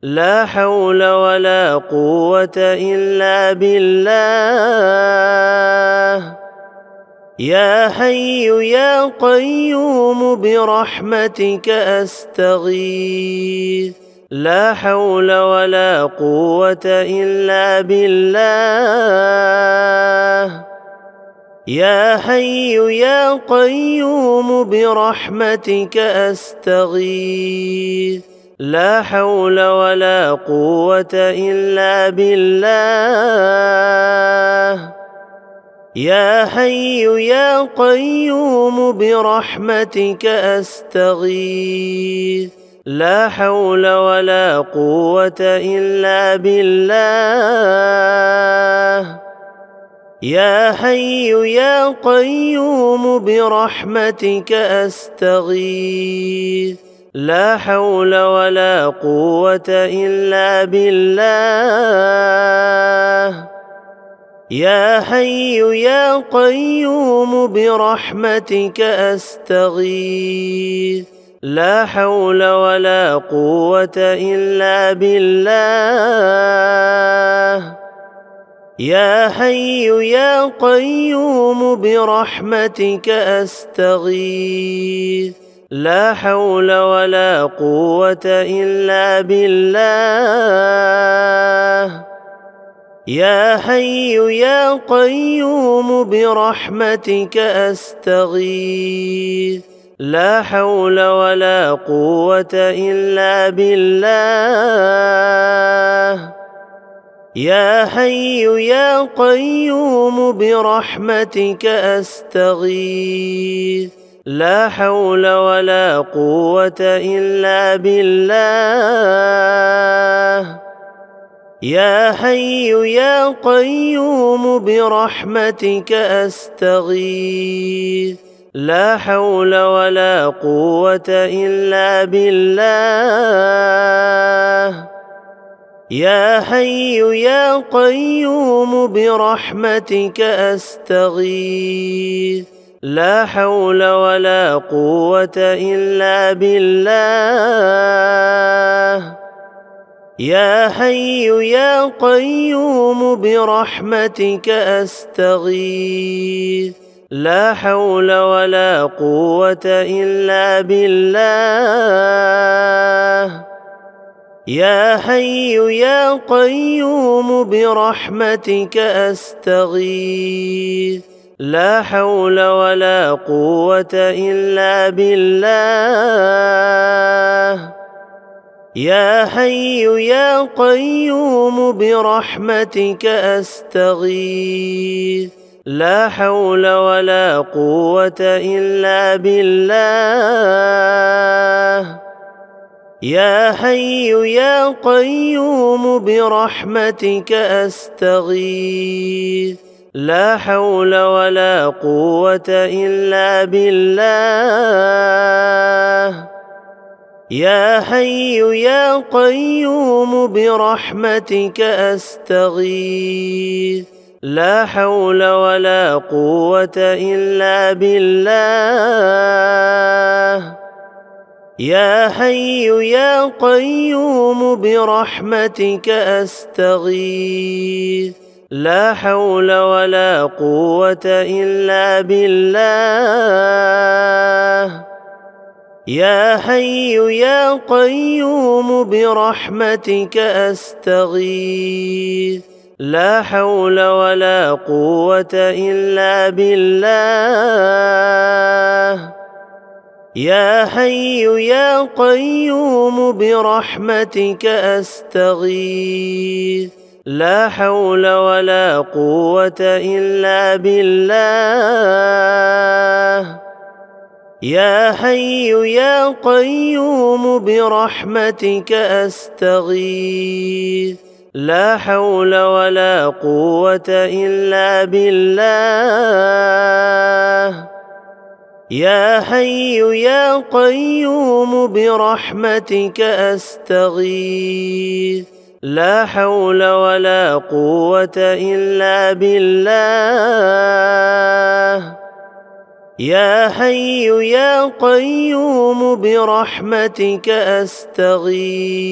لا حول ولا قوة إلا بالله. يا حي يا قيوم برحمتك أستغيث. لا حول ولا قوة إلا بالله. يا حي يا قيوم برحمتك أستغيث. لا حول ولا قوة إلا بالله. يا حي يا قيوم برحمتك أستغيث. لا حول ولا قوة إلا بالله. يا حي يا قيوم برحمتك أستغيث. لا حول ولا قوة إلا بالله. يا حي يا قيوم برحمتك أستغيث. لا حول ولا قوة إلا بالله. يا حي يا قيوم برحمتك أستغيث. لا حول ولا قوة إلا بالله. يا حي يا قيوم برحمتك أستغيث. لا حول ولا قوة إلا بالله. يا حي يا قيوم برحمتك أستغيث. لا حول ولا قوة إلا بالله. يا حي يا قيوم برحمتك أستغيث. لا حول ولا قوة إلا بالله. يا حي يا قيوم برحمتك أستغيث. لا حول ولا قوة إلا بالله. يا حي يا قيوم برحمتك أستغيث. لا حول ولا قوة إلا بالله. يا حي يا قيوم برحمتك أستغيث. لا حول ولا قوة إلا بالله. يا حي يا قيوم برحمتك أستغيث. لا حول ولا قوة إلا بالله. يا حي يا قيوم برحمتك أستغيث. لا حول ولا قوة إلا بالله. يا حي يا قيوم برحمتك أستغيث. لا حول ولا قوة إلا بالله. يا حي يا قيوم برحمتك أستغيث. لا حول ولا قوة إلا بالله. يا حي يا قيوم برحمتك أستغيث. لا حول ولا قوة إلا بالله. يا حي يا قيوم برحمتك أستغيث. لا حول ولا قوة إلا بالله. يا حي يا قيوم برحمتك أستغيث. لا حول ولا قوة إلا بالله. يا حي يا قيوم برحمتك أستغيث. لا حول ولا قوة إلا بالله. يا حي يا قيوم برحمتك أستغيث.